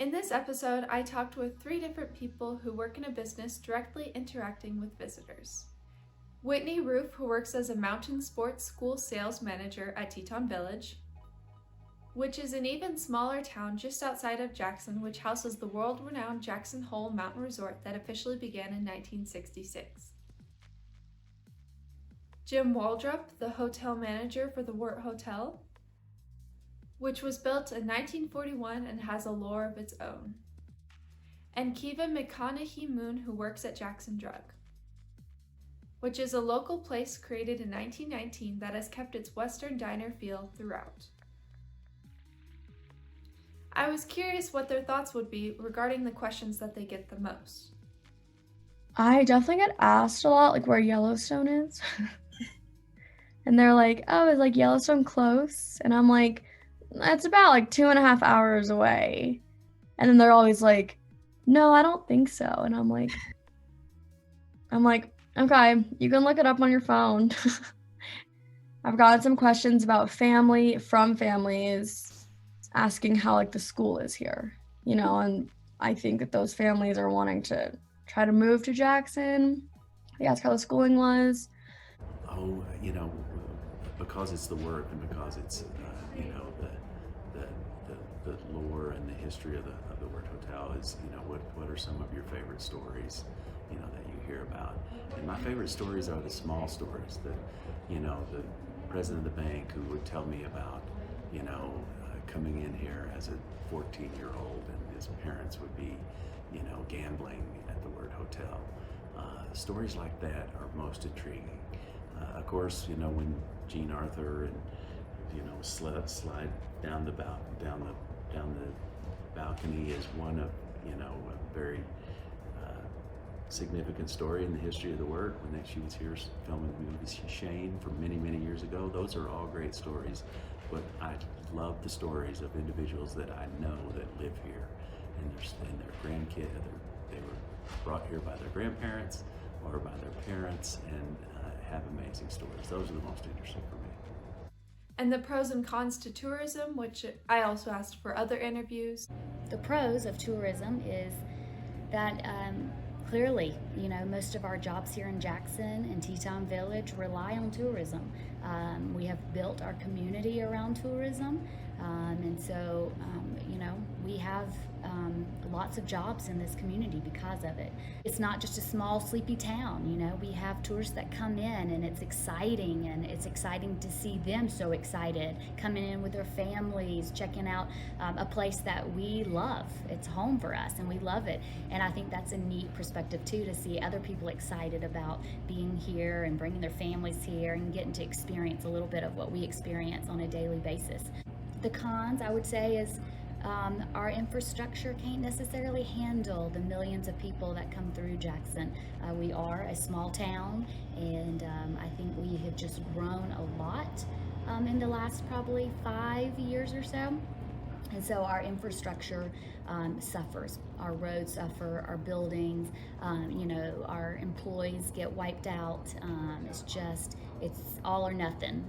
In this episode, I talked with 3 different people who work in a business directly interacting with visitors. Whitney Roof, who works as a mountain sports school sales manager at Teton Village, which is an even smaller town just outside of Jackson, which houses the world-renowned Jackson Hole Mountain Resort that officially began in 1966. Jim Waldrop, the hotel manager for the Wirt Hotel, which was built in 1941 and has a lore of its own. And Kiva McConaughey Moon, who works at Jackson Drug, which is a local place created in 1919 that has kept its Western diner feel throughout. I was curious what their thoughts would be regarding the questions that they get the most. I definitely get asked a lot, like, where Yellowstone is. And they're like, oh, is like Yellowstone close? And I'm like, it's about like 2.5 hours away. And then they're always like, no, I don't think so. And I'm like, okay, you can look it up on your phone. I've gotten some questions about family from families asking how like the school is here, and I think that those families are wanting to try to move to Jackson. They ask how the schooling was. Oh, because it's the work and because it's, the lore and the history of the Wirt Hotel is, what are some of your favorite stories, that you hear about? And my favorite stories are the small stories that, the president of the bank who would tell me about, coming in here as a 14-year-old and his parents would be, gambling at the Wirt Hotel. Stories like that are most intriguing. Of course, when Jean Arthur and slide down the balcony is one of a very significant story in the history of the work. When she was here filming the movie Shane from many years ago, those are all great stories. But I love the stories of individuals that I know that live here, and their grandkid. They were brought here by their grandparents or by their parents, and have amazing stories. Those are the most interesting for me. And the pros and cons to tourism, which I also asked for other interviews. The pros of tourism is that clearly, most of our jobs here in Jackson and Teton Village rely on tourism. We have built our community around tourism, and so, we have lots of jobs in this community because of it. It's not just a small, sleepy town, we have tourists that come in, and it's exciting to see them so excited, coming in with their families, checking out a place that we love. It's home for us, and we love it. And I think that's a neat perspective, too, to see other people excited about being here and bringing their families here and getting to experience a little bit of what we experience on a daily basis. The cons, I would say, is our infrastructure can't necessarily handle the millions of people that come through Jackson. We are a small town, and I think we have just grown a lot in the last probably 5 years or so. And so our infrastructure suffers. Our roads suffer, our buildings, our employees get wiped out. It's all or nothing,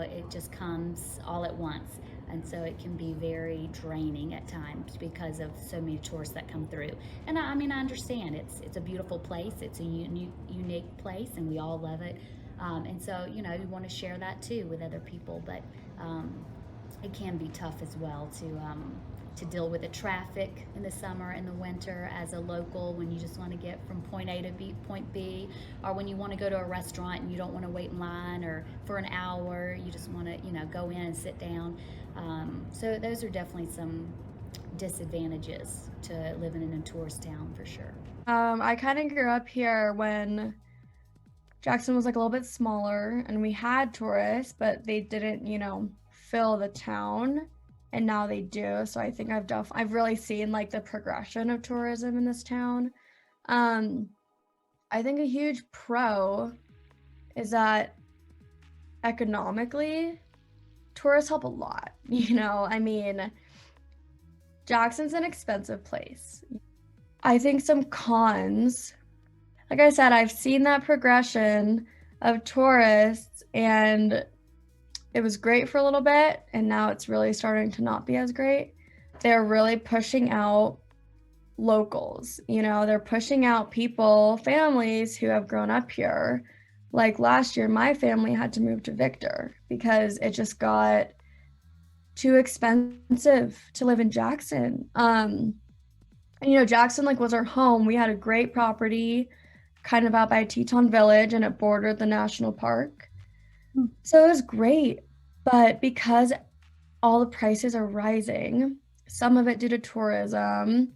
it just comes all at once. And so it can be very draining at times because of so many tourists that come through. And I understand it's a beautiful place, it's a unique place, and we all love it. And so, we want to share that too with other people, but it can be tough as well to deal with the traffic in the summer and the winter as a local, when you just want to get from point A to point B, or when you want to go to a restaurant and you don't want to wait in line or for an hour, you just want to go in and sit down. So those are definitely some disadvantages to living in a tourist town, for sure. I kind of grew up here when Jackson was like a little bit smaller, and we had tourists, but they didn't, fill the town, and now they do. So I think I've really seen like the progression of tourism in this town. I think a huge pro is that economically, tourists help a lot. Jackson's an expensive place. I think some cons, like I said, I've seen that progression of tourists, and it was great for a little bit, and now it's really starting to not be as great. they're really pushing out locals. You know, they're pushing out people, families who have grown up here. Like last year, my family had to move to Victor because it just got too expensive to live in Jackson. And you know, Jackson like was our home. We had a great property kind of out by Teton Village, and it bordered the national park. So it was great. But because all the prices are rising, some of it due to tourism,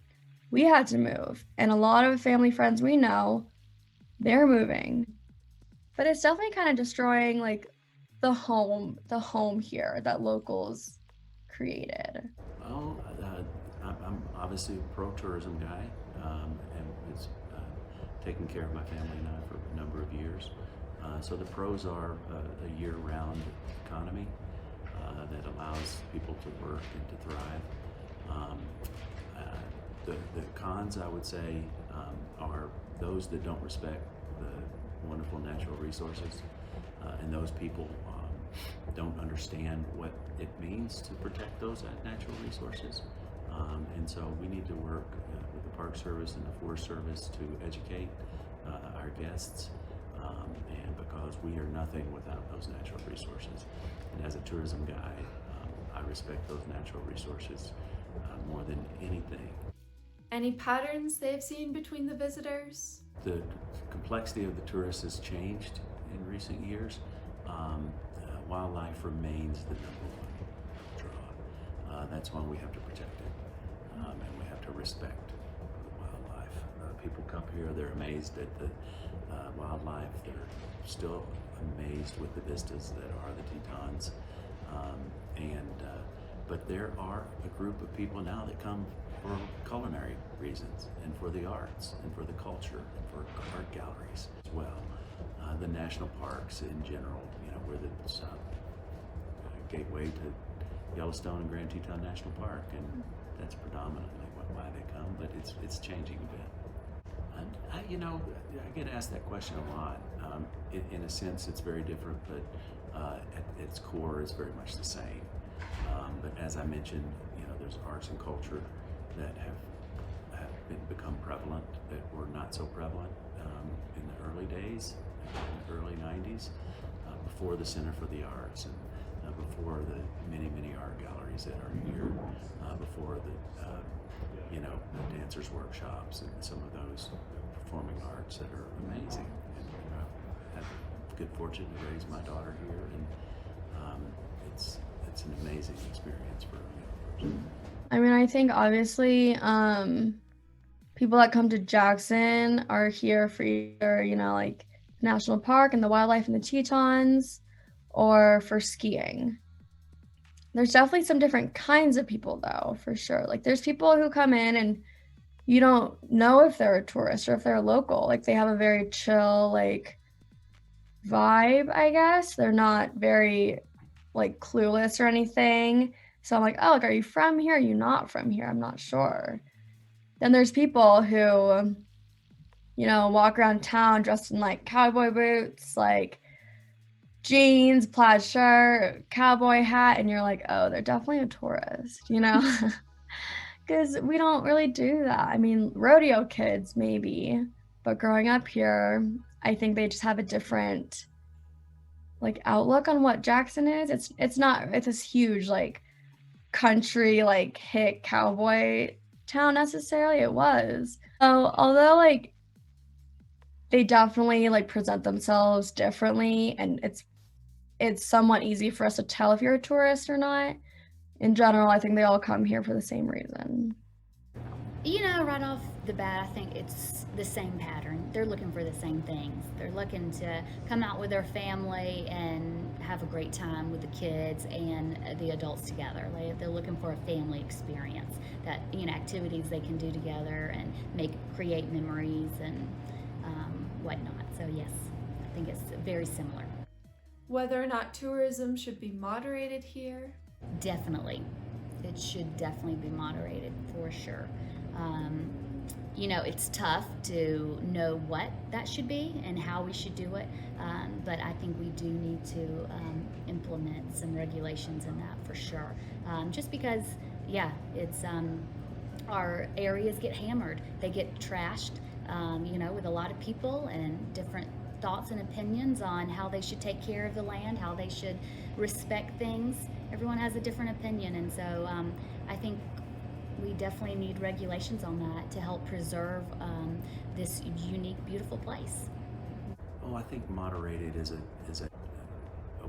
we had to move. And a lot of family friends we know, they're moving. But it's definitely kind of destroying like the home here that locals created. Well, I'm obviously a pro-tourism guy, and it's taken care of my family and I for a number of years. So the pros are a year-round economy that allows people to work and to thrive. The cons, I would say, are those that don't respect the wonderful natural resources, and those people don't understand what it means to protect those natural resources. And so we need to work with the Park Service and the Forest Service to educate our guests, and because we are nothing without those natural resources. And as a tourism guy, I respect those natural resources more than anything. Any patterns they've seen between the visitors? The complexity of the tourists has changed in recent years. Wildlife remains the number one draw. That's why we have to protect it, and we have to respect the wildlife. People come here, they're amazed at the wildlife. They're still amazed with the vistas that are the Tetons. But there are a group of people now that come for culinary reasons, and for the arts, and for the culture, and for art galleries as well. The national parks in general, you know, we're the gateway to Yellowstone and Grand Teton National Park, and that's predominantly why they come, but it's changing a bit. And I get asked that question a lot. In a sense, it's very different, but at its core, it's very much the same. But as I mentioned, you know, there's arts and culture that have become prevalent that were not so prevalent in the early days, in the early 90s, before the Center for the Arts, and before the many art galleries that are here, before the the dancers workshops and some of those performing arts that are amazing. And I've had the good fortune to raise my daughter here, and it's an amazing experience for me. I mean, I think obviously people that come to Jackson are here for either, you know, like National Park and the wildlife and the Tetons, or for skiing. There's definitely some different kinds of people though, for sure. Like there's people who come in and you don't know if they're a tourist or if they're local. Like they have a very chill, like vibe, I guess. They're not very like clueless or anything. So I'm like, oh, like, are you from here? Are you not from here? I'm not sure. Then there's people who, you know, walk around town dressed in like cowboy boots, like jeans, plaid shirt, cowboy hat, and you're like, oh, they're definitely a tourist, you know? Because we don't really do that. I mean, rodeo kids maybe, but growing up here, I think they just have a different like outlook on what Jackson is. It's this huge like country like hick cowboy town necessarily. It was. So although like they definitely like present themselves differently, and it's somewhat easy for us to tell if you're a tourist or not. In general, I think they all come here for the same reason. You know, right off the bat, I think it's the same pattern. They're looking for the same things. They're looking to come out with their family and have a great time with the kids and the adults together. They're looking for a family experience, that, you know, activities they can do together and create memories and whatnot. So yes, I think it's very similar. Whether or not tourism should be moderated here? Definitely. It should definitely be moderated for sure. You know, it's tough to know what that should be and how we should do it, but I think we do need to implement some regulations in that for sure. Just because yeah, it's our areas get hammered. They get trashed, with a lot of people and different thoughts and opinions on how they should take care of the land, how they should respect things. Everyone has a different opinion, and so I think we definitely need regulations on that to help preserve this unique, beautiful place. Oh, I think moderated is a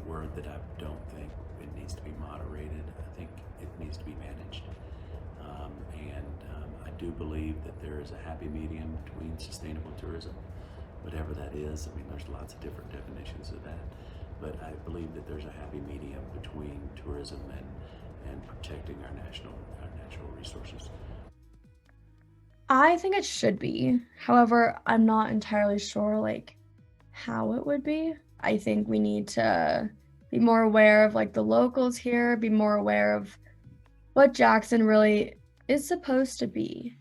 word that I don't think it needs to be moderated. I think it needs to be managed. I do believe that there is a happy medium between sustainable tourism, whatever that is. I mean, there's lots of different definitions of that, but I believe that there's a happy medium between tourism and protecting our natural resources. I think it should be. However, I'm not entirely sure like how it would be. I think we need to be more aware of like the locals here, be more aware of what Jackson really is supposed to be.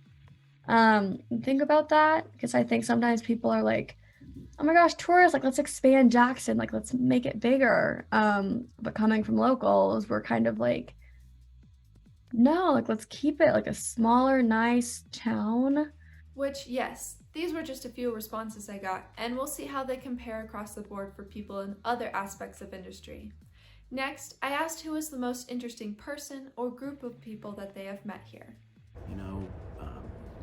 Think about that because I think sometimes people are like, oh my gosh, tourists, like let's expand Jackson, like let's make it bigger. But coming from locals, we're kind of like, no, like let's keep it like a smaller, nice town. Which, yes, these were just a few responses I got, and we'll see how they compare across the board for people in other aspects of industry. Next, I asked who was the most interesting person or group of people that they have met here. You know,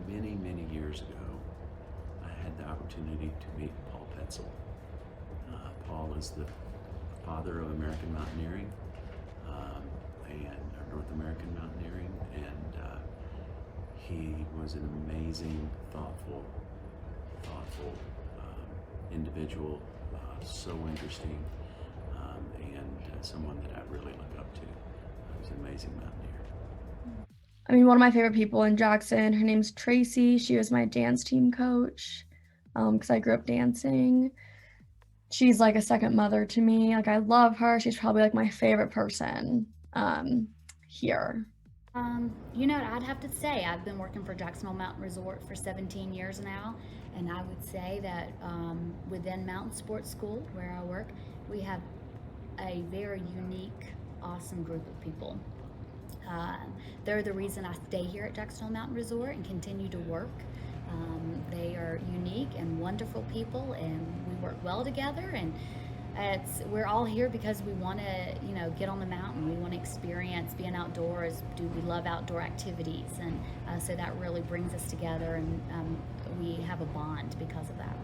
many years ago, I had the opportunity to meet Paul Petzel. Paul is the father of American mountaineering or North American mountaineering, and he was an amazing, thoughtful individual, so interesting, and someone that I really look up to. He was an amazing mountaineer. I mean, one of my favorite people in Jackson, her name's Tracy. She was my dance team coach because I grew up dancing. She's like a second mother to me. Like I love her. She's probably like my favorite person here. I'd have to say I've been working for Jacksonville Mountain Resort for 17 years now, and I would say that within Mountain Sports School, where I work, we have a very unique, awesome group of people. They're the reason I stay here at Jacksonville Mountain Resort and continue to work. They are unique and wonderful people, and we work well together, and we're all here because we want to get on the mountain. We want to experience being outdoors. We love outdoor activities, and so that really brings us together, and we have a bond because of that.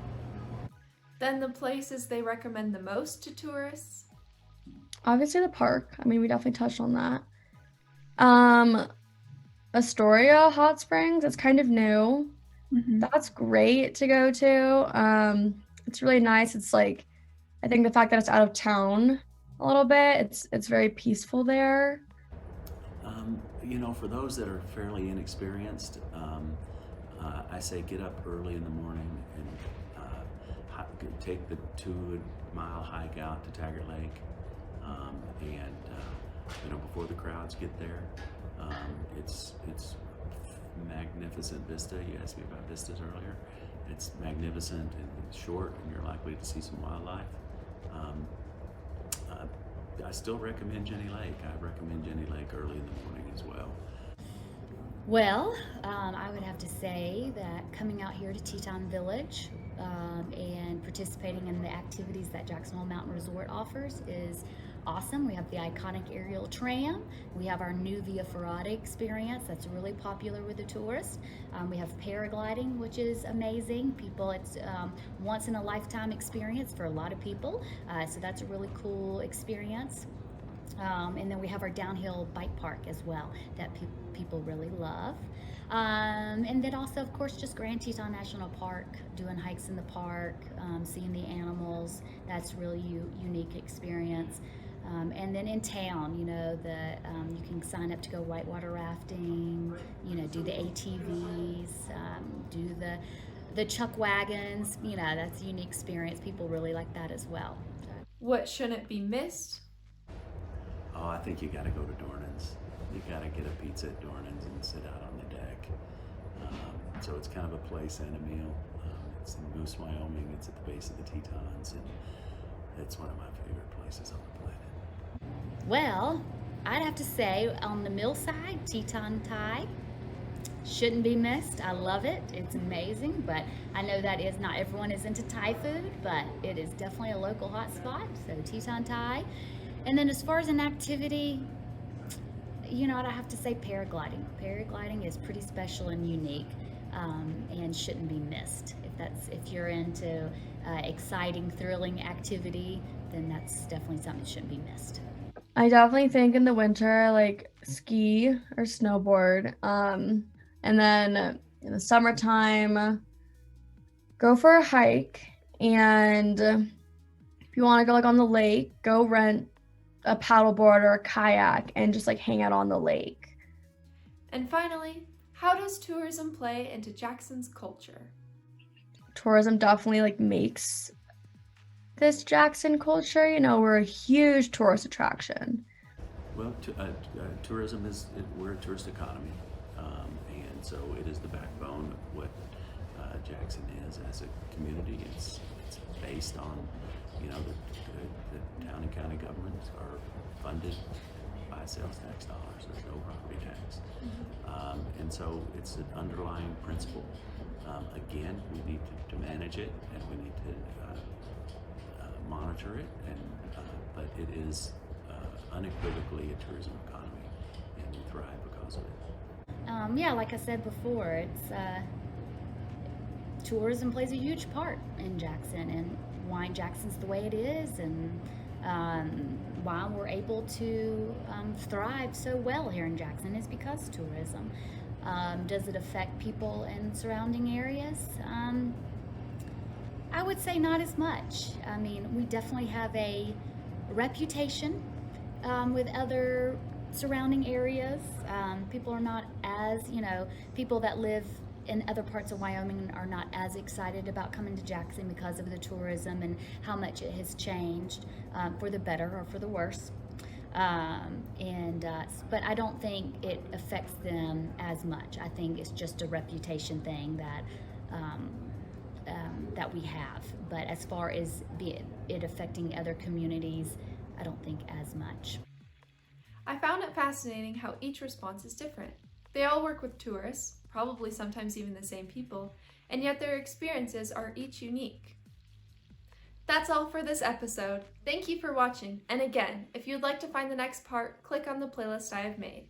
Then the places they recommend the most to tourists. Obviously the park. I mean, we definitely touched on that. Astoria Hot Springs, it's kind of new. Mm-hmm. That's great to go to. It's really nice. It's like, I think the fact that it's out of town a little bit, it's very peaceful there. For those that are fairly inexperienced, I say get up early in the morning and take the 2-mile hike out to Taggart Lake, before the crowds get there. It's magnificent vista. You asked me about vistas earlier. It's magnificent and short, and you're likely to see some wildlife. I still recommend Jenny Lake. I recommend Jenny Lake early in the morning as well. Well, I would have to say that coming out here to Teton Village and participating in the activities that Jacksonville Mountain Resort offers is awesome. We have the iconic aerial tram. We have our new Via Ferrata experience that's really popular with the tourists. We have paragliding, which is amazing. It's once in a lifetime experience for a lot of people. So that's a really cool experience. And then we have our downhill bike park as well that people really love. And then also, of course, just Grand Teton National Park, doing hikes in the park, seeing the animals. That's really unique experience. And then in town, you can sign up to go whitewater rafting, do the ATVs, do the chuck wagons. That's a unique experience. People really like that as well. What shouldn't be missed? Oh, I think you got to go to Dornan's. You got to get a pizza at Dornan's and sit out on the deck. So it's kind of a place and a meal. It's in Moose, Wyoming. It's at the base of the Tetons, and it's one of my favorite places on the planet. Well, I'd have to say on the meal side, Teton Thai shouldn't be missed. I love it. It's amazing, but I know that is not everyone is into Thai food, but it is definitely a local hot spot. So Teton Thai. And then as far as an activity, you know, I'd have to say paragliding. Paragliding is pretty special and unique, and shouldn't be missed. If you're into exciting, thrilling activity, then that's definitely something that shouldn't be missed. I definitely think in the winter, like ski or snowboard. And then in the summertime, go for a hike. And if you want to go like on the lake, go rent a paddleboard or a kayak and just like hang out on the lake. And finally, how does tourism play into Jackson's culture? Tourism definitely like makes this Jackson culture. You know, we're a huge tourist attraction. Well, tourism we're a tourist economy, and so it is the backbone of what Jackson is as a community. It's based on, you know, the town and county governments are funded by sales tax dollars. There's no property tax, and so it's an underlying principle. Again, we need to manage it, and we need to monitor it, but it is unequivocally a tourism economy, and we thrive because of it. Yeah, like I said before, it's tourism plays a huge part in Jackson and why Jackson's the way it is, and why we're able to thrive so well here in Jackson is because tourism. Does it affect people in surrounding areas? I would say not as much. I mean, we definitely have a reputation with other surrounding areas. People are not as, you know, people that live in other parts of Wyoming are not as excited about coming to Jackson because of the tourism and how much it has changed for the better or for the worse. But I don't think it affects them as much. I think it's just a reputation thing that that we have. But as far as it affecting other communities, I don't think as much. I found it fascinating how each response is different. They all work with tourists, probably sometimes even the same people, and yet their experiences are each unique. That's all for this episode. Thank you for watching, and again, if you'd like to find the next part, click on the playlist I have made.